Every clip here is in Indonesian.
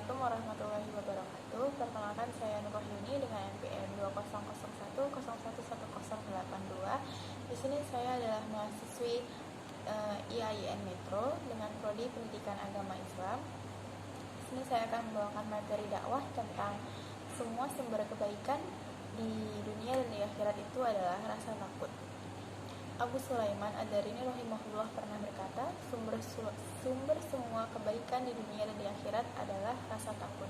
Assalamualaikum warahmatullahi wabarakatuh. Perkenalkan, saya Nurrohyuni dengan NPM 2001011082. Di sini saya adalah mahasiswi IAIN Metro dengan prodi Pendidikan Agama Islam. Di sini saya akan membawakan materi dakwah tentang semua sumber kebaikan di dunia dan di akhirat itu adalah rasa takut. Abu Sulaiman Ad-Darini rahimahullah pernah berkata, sumber semua kebaikan di dunia dan di akhirat adalah rasa takut.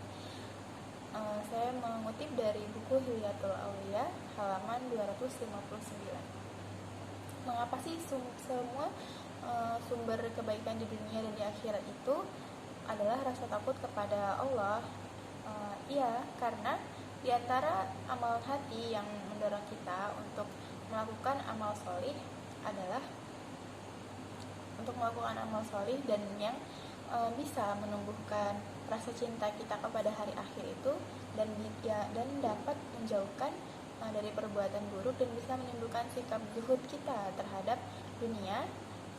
Saya mengutip dari buku Hilyatul Aulia halaman 259. Mengapa sih semua sumber kebaikan di dunia dan di akhirat itu adalah rasa takut kepada Allah? Iya, karena di antara amalan hati yang mendorong kita untuk melakukan amal solih adalah untuk melakukan amal solih dan yang bisa menumbuhkan rasa cinta kita kepada hari akhir itu dan dapat menjauhkan dari perbuatan buruk dan bisa menimbulkan sikap zuhud kita terhadap dunia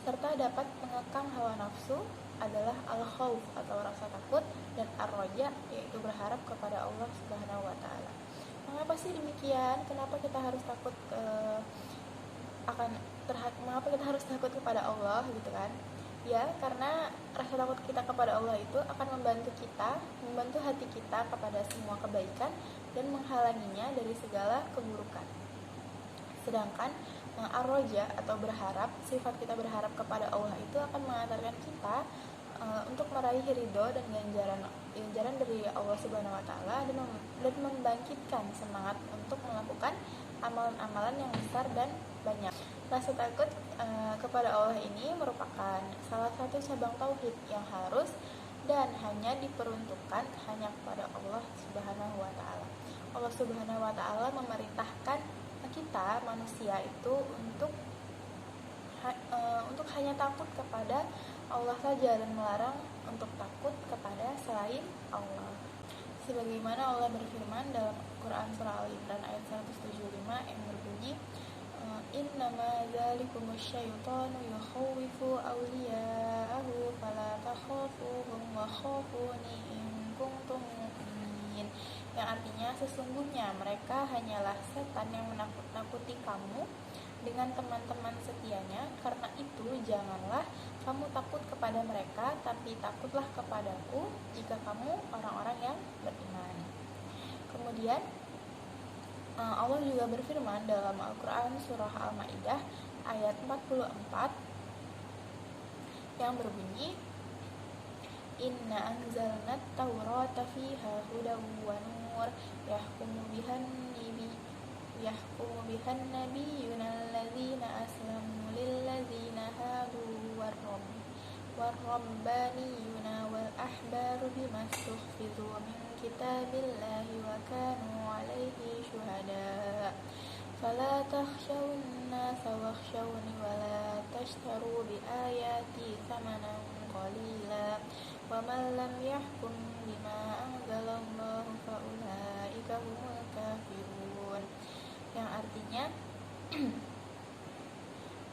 serta dapat mengekang hawa nafsu adalah al-khauf atau rasa takut dan ar-raja yaitu berharap kepada Allah Subhanahu wa taala. Mengapa sih demikian? Kenapa kita harus takut mengapa kita harus takut kepada Allah gitu kan? Ya, karena rasa takut kita kepada Allah itu akan membantu hati kita kepada semua kebaikan dan menghalanginya dari segala keburukan. Sedangkan ar-raja atau berharap, sifat kita berharap kepada Allah itu akan mengantarkan kita untuk meraih ridho dan ganjaran dari Allah Subhanahu wa taala dan membangkitkan semangat untuk melakukan amalan-amalan yang besar dan banyak. Rasa takut kepada Allah ini merupakan salah satu cabang tauhid yang harus dan hanya diperuntukkan hanya kepada Allah Subhanahu wa taala. Allah Subhanahu wa taala memerintahkan kita manusia itu untuk hanya takut kepada Allah saja dan melarang untuk takut kepada selain Allah. Sebagaimana Allah berfirman dalam Quran surah Al-Imran ayat 175 yang berbunyi, Innama dzalikumus syaitanu yukhawwifu awliya'ahu fala takhafuhum wa khafuni in kuntum mu'minin. Yang artinya sesungguhnya mereka hanyalah setan yang menakut-nakuti kamu dengan teman-teman setianya, karena itu janganlah kamu takut kepada mereka, tapi takutlah kepadaku jika kamu orang-orang yang beriman. Kemudian Allah juga berfirman dalam Al-Quran surah Al-Ma'idah ayat 44 yang berbunyi, Inna anzalna at-taurata fiha hudaw wa nur yahkumu bihan nabiyyuna alladzina aslamu lilladzina hadu warrabbaniyuna wal ahbaru bima stuhfizu min kitabillahi wa kanu alaihi syuhada fala takhshawun nasa wakhshawni wa la tashtaru bi ayati thamanan qalila wa man lam yahkum bima anzalallahu fa ulaika humul kafirun. Yang artinya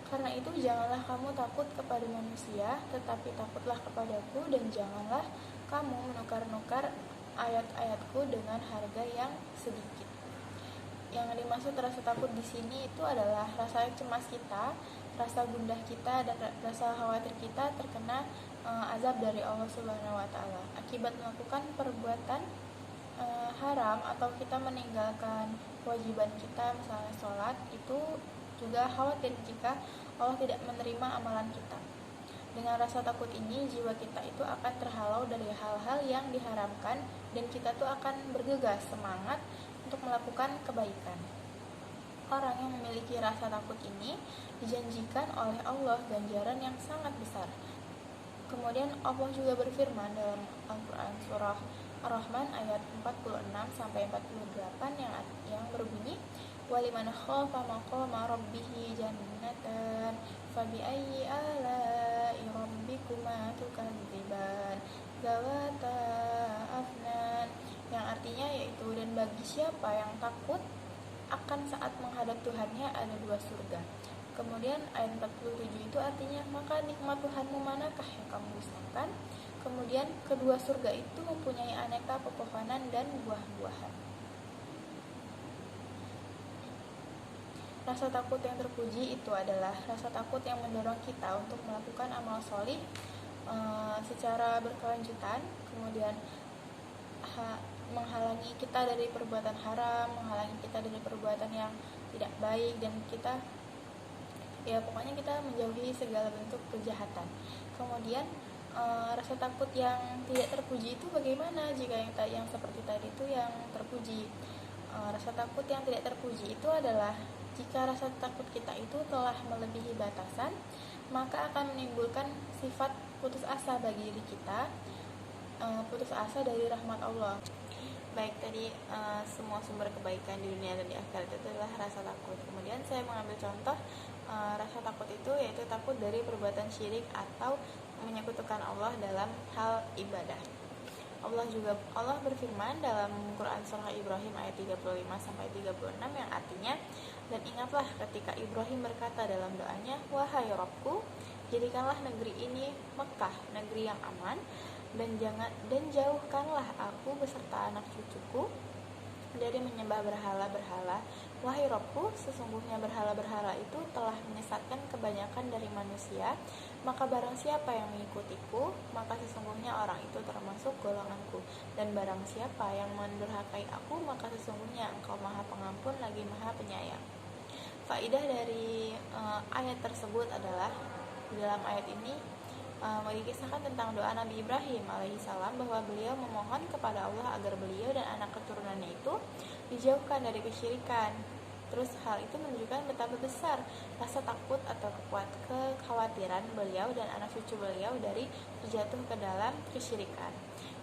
karena itu janganlah kamu takut kepada manusia, tetapi takutlah kepadaku, dan janganlah kamu menukar-nukar ayat-ayatku dengan harga yang sedikit. Yang dimaksud rasa takut di sini itu adalah rasa cemas kita, rasa gundah kita, dan rasa khawatir kita terkena azab dari Allah Subhanahu wa taala akibat melakukan perbuatan haram atau kita meninggalkan kewajiban kita, misalnya sholat, itu juga khawatir jika Allah tidak menerima amalan kita. Dengan rasa takut ini, jiwa kita itu akan terhalau dari hal-hal yang diharamkan dan kita tuh akan bergegas semangat untuk melakukan kebaikan. Orang yang memiliki rasa takut ini dijanjikan oleh Allah ganjaran yang sangat besar. Kemudian Allah juga berfirman dalam Al-Quran surah Ar-Rahman ayat 46-48 yang berbunyi, waliman khafa maqama rabbih jannatan fabi'ayyi ala'i rabbikuma tukadziban zawata afnan. Yang artinya yaitu, dan bagi siapa yang takut akan saat menghadap Tuhannya ada dua surga. Kemudian ayat 47 itu artinya, maka nikmat Tuhanmu manakah yang kamu dustakan? Kemudian kedua surga itu mempunyai aneka pepohonan dan buah-buahan. Rasa takut yang terpuji itu adalah rasa takut yang mendorong kita untuk melakukan amal solih secara berkelanjutan, kemudian menghalangi kita dari perbuatan haram, menghalangi kita dari perbuatan yang tidak baik, dan kita pokoknya kita menjauhi segala bentuk kejahatan. Kemudian rasa takut yang tidak terpuji itu bagaimana jika yang seperti tadi itu yang terpuji? Rasa takut yang tidak terpuji itu adalah jika rasa takut kita itu telah melebihi batasan, maka akan menimbulkan sifat putus asa bagi diri kita, putus asa dari rahmat Allah. Baik, tadi semua sumber kebaikan di dunia dan di akhirat itu adalah rasa takut. Kemudian saya mengambil contoh rasa takut itu yaitu takut dari perbuatan syirik atau menyekutukan Allah dalam hal ibadah. Allah berfirman dalam Quran surah Ibrahim ayat 35 sampai 36 yang artinya, dan ingatlah ketika Ibrahim berkata dalam doanya, wahai Rabbku, jadikanlah negeri ini Mekah, negeri yang aman, dan jauhkanlah aku beserta anak cucuku dari menyembah berhala-berhala. Wahai Rabbku, sesungguhnya berhala-berhala itu telah menyesatkan kebanyakan dari manusia, maka barang siapa yang mengikutiku, maka sesungguhnya orang itu termasuk golonganku, dan barang siapa yang mendurhakai aku, maka sesungguhnya engkau maha pengampun lagi maha penyayang. Faidah dari ayat tersebut adalah, di dalam ayat ini dikisahkan tentang doa Nabi Ibrahim alaihissalam bahwa beliau memohon kepada Allah agar beliau dan anak keturunannya itu dijauhkan dari kesyirikan. Terus hal itu menunjukkan betapa besar rasa takut atau kekhawatiran beliau dan anak cucu beliau dari terjatuh ke dalam kesyirikan.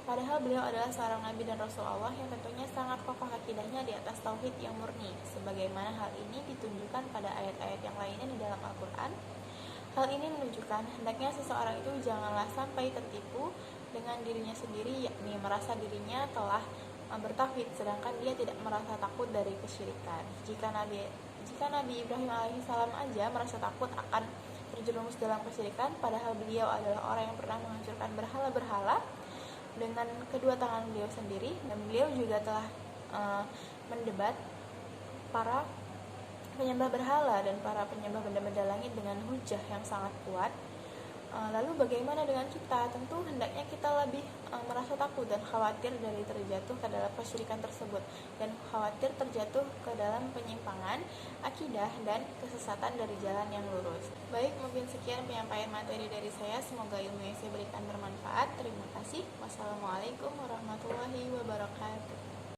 Padahal beliau adalah seorang nabi dan rasul Allah yang tentunya sangat kokoh akidahnya di atas tauhid yang murni, sebagaimana hal ini ditunjukkan pada ayat-ayat yang lainnya di dalam Al-Quran. Hal ini menunjukkan hendaknya seseorang itu janganlah sampai tertipu dengan dirinya sendiri, yakni merasa dirinya telah bertauhid sedangkan dia tidak merasa takut dari kesyirikan. Jika Nabi Ibrahim alaihissalam aja merasa takut akan terjerumus dalam kesyirikan, padahal beliau adalah orang yang pernah menghancurkan berhala-berhala dengan kedua tangan beliau sendiri, dan beliau juga telah mendebat para penyembah berhala dan para penyembah benda-benda langit dengan hujah yang sangat kuat. Lalu bagaimana dengan kita? Tentu hendaknya kita lebih merasa takut dan khawatir dari terjatuh ke dalam kesyirikan tersebut, dan khawatir terjatuh ke dalam penyimpangan akidah dan kesesatan dari jalan yang lurus. Baik, mungkin sekian penyampaian materi dari saya. Semoga ilmu yang saya berikan bermanfaat. Terima kasih. Wassalamualaikum warahmatullahi wabarakatuh.